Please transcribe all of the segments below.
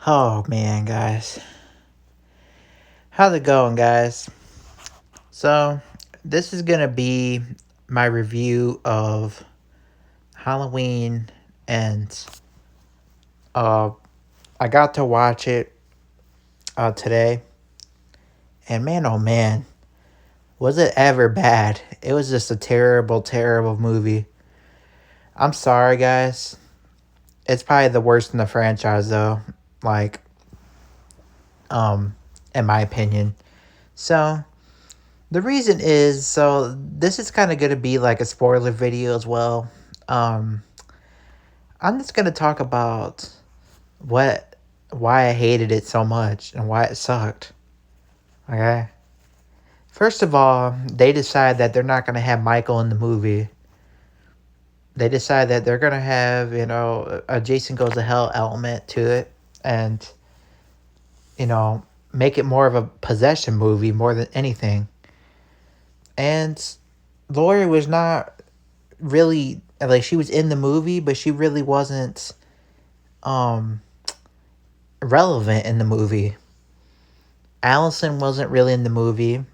Oh man, guys. How's it going, guys? So, this is gonna be my review of Halloween, and uh, I got to watch it today, and man, oh man, was it ever bad? It was just a terrible, terrible movie. I'm sorry, guys. It's probably the worst in the franchise, though. Like, um, in my opinion. So, the reason is, this is kind of going to be like a spoiler video as well. Um, I'm just going to talk about what why I hated it so much and why it sucked. Okay? First of all, they decide that they're not going to have Michael in the movie. They decide that they're going to have, a Jason Goes to Hell element to it, and, you know, make it more of a possession movie more than anything. And Lori was not really, like, she was in the movie, but she really wasn't um relevant in the movie. Allison wasn't really in the movie.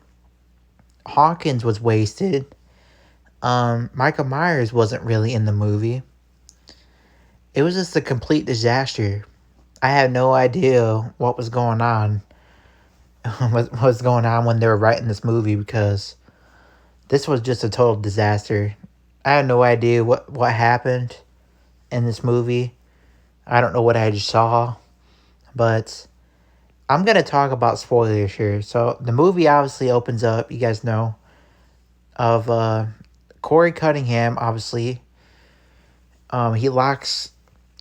Hawkins was wasted. Michael Myers wasn't really in the movie. It was just a complete disaster. I had no idea what was going on. what was going on when they were writing this movie, because this was just a total disaster. I had no idea what happened in this movie. I don't know what I just saw, but I'm going to talk about spoilers here. So, the movie obviously opens up, you guys know, of Corey Cunningham, obviously. He locks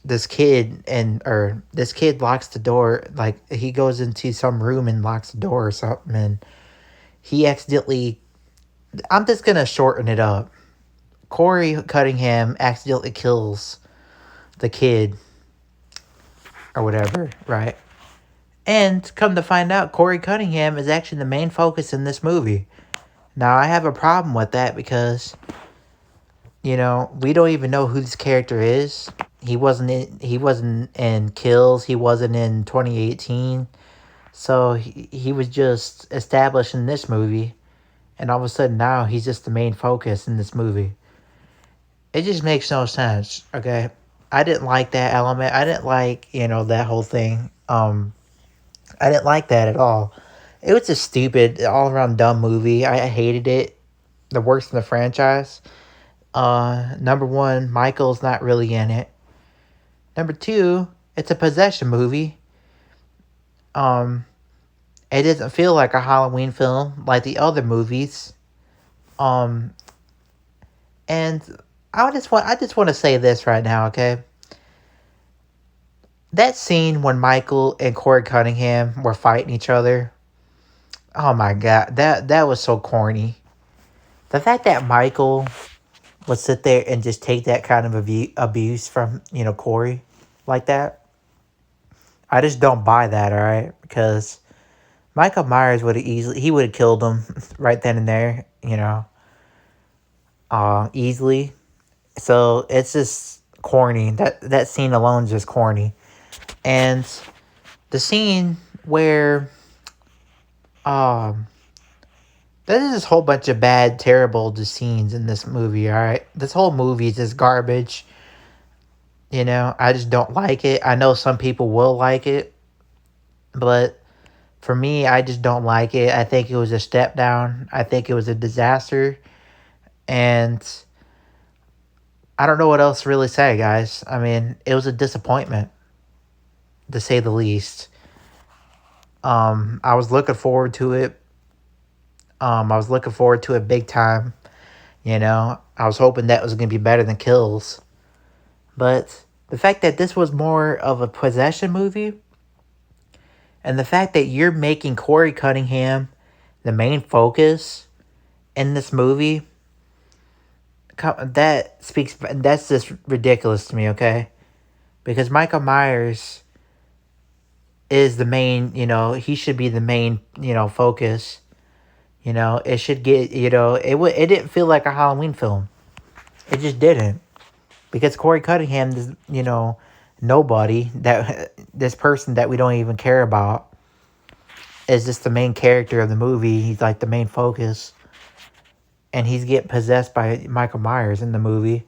this kid, or this kid locks the door. Like, he goes into some room and locks the door or something, and he accidentally. I'm just going to shorten it up. Corey Cunningham accidentally kills the kid, or whatever, right? And come to find out, Corey Cunningham is actually the main focus in this movie. Now, I have a problem with that because, we don't even know who this character is. He wasn't in Kills. He wasn't in 2018. So he was just established in this movie. And all of a sudden now he's just the main focus in this movie. It just makes no sense, okay? I didn't like that element. I didn't like, that whole thing. I didn't like that at all. It was a stupid, all around dumb movie. I hated it. The worst in the franchise. Number one, Michael's not really in it. Number two, it's a possession movie. Um, it doesn't feel like a Halloween film like the other movies. Um, and I just want to say this right now, okay? That scene when Michael and Corey Cunningham were fighting each other. Oh my god, that was so corny. The fact that Michael would sit there and just take that kind of abuse from, Corey like that. I just don't buy that, all right? Because Michael Myers would have killed him right then and there, easily. So it's just corny. That scene alone is just corny. And the scene where um there's this whole bunch of bad, terrible scenes in this movie, alright? This whole movie is just garbage. I just don't like it. I know some people will like it, but for me, I just don't like it. I think it was a step down. I think it was a disaster. And I don't know what else to really say, guys. I mean, it was a disappointment, to say the least. I was looking forward to it. I was looking forward to it big time. I was hoping that was going to be better than Kills. But the fact that this was more of a possession movie, and the fact that you're making Corey Cunningham the main focus in this movie, that's just ridiculous to me, okay? Because Michael Myers is the main, he should be the main, focus. It should get, it didn't feel like a Halloween film. It just didn't. Because Corey Cunningham, nobody, that this person that we don't even care about is just the main character of the movie. He's like the main focus. And he's getting possessed by Michael Myers in the movie.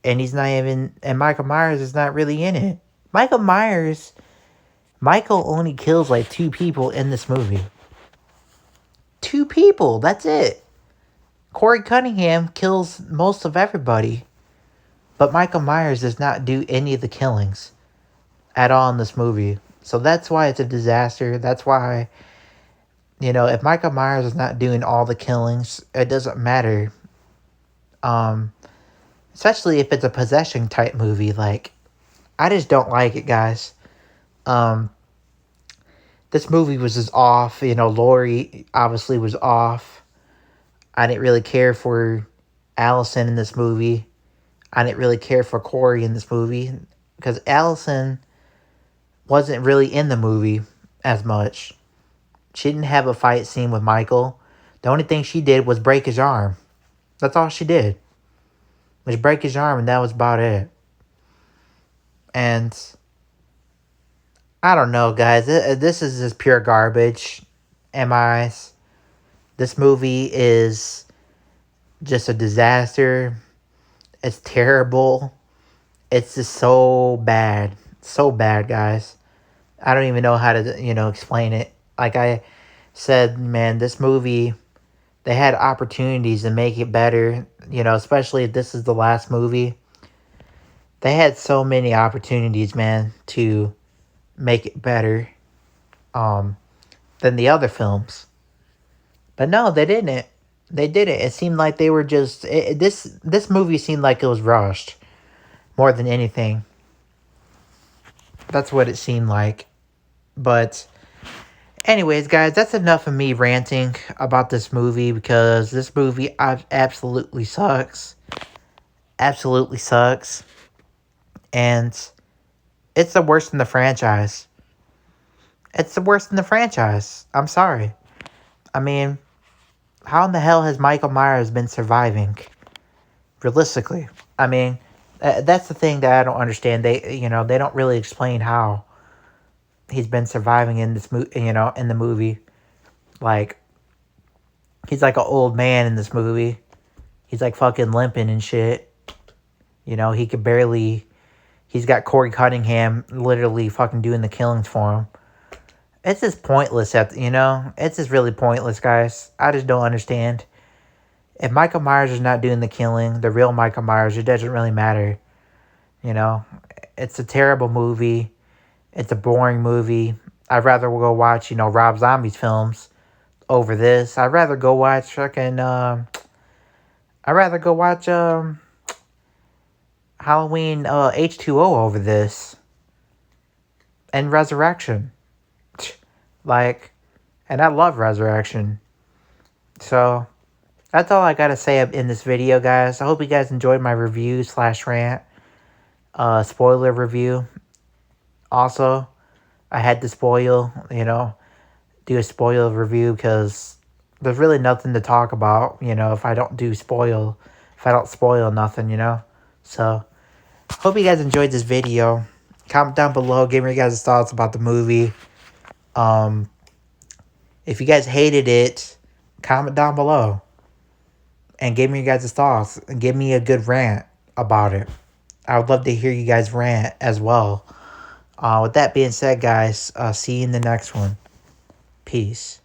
And he's not even, and Michael Myers is not really in it. Michael only kills like 2 people in this movie. 2 people, that's it. Corey Cunningham kills most of everybody. But Michael Myers does not do any of the killings at all in this movie. So that's why it's a disaster. That's why, if Michael Myers is not doing all the killings, it doesn't matter. Especially if it's a possession type movie. Like, I just don't like it, guys. This movie was just off. Laurie obviously was off. I didn't really care for Allison in this movie. I didn't really care for Corey in this movie. Because Allison wasn't really in the movie as much. She didn't have a fight scene with Michael. The only thing she did was break his arm. That's all she did. Was break his arm, and that was about it. And I don't know, guys. This is just pure garbage. This movie is just a disaster. It's terrible. It's just so bad. So bad, guys. I don't even know how to, explain it. Like I said, man, this movie, they had opportunities to make it better, especially if this is the last movie. They had so many opportunities, man, to make it better than the other films. But no, they didn't. They didn't. It seemed like they were just... This movie seemed like it was rushed more than anything. That's what it seemed like. But anyways, guys, that's enough of me ranting about this movie, because this movie absolutely sucks. Absolutely sucks. And it's the worst in the franchise. It's the worst in the franchise. I'm sorry. I mean, how in the hell has Michael Myers been surviving? Realistically. I mean, that's the thing that I don't understand. They don't really explain how he's been surviving in this in the movie. Like, he's like an old man in this movie. He's like fucking limping and shit. He could barely... He's got Corey Cunningham literally fucking doing the killings for him. It's just pointless, It's just really pointless, guys. I just don't understand. If Michael Myers is not doing the killing, the real Michael Myers, it doesn't really matter. It's a terrible movie. It's a boring movie. I'd rather go watch, Rob Zombie's films over this. I'd rather go watch Halloween H2O over this. And Resurrection. Like, and I love Resurrection. So, that's all I gotta say in this video, guys. I hope you guys enjoyed my review / rant. Spoiler review. Also, I had to do a spoiler review, because there's really nothing to talk about, if I don't spoil nothing, So, hope you guys enjoyed this video. Comment down below, give me your guys' thoughts about the movie. If you guys hated it, comment down below and give me your guys' thoughts and give me a good rant about it. I would love to hear you guys rant as well. With that being said, guys, see you in the next one. Peace.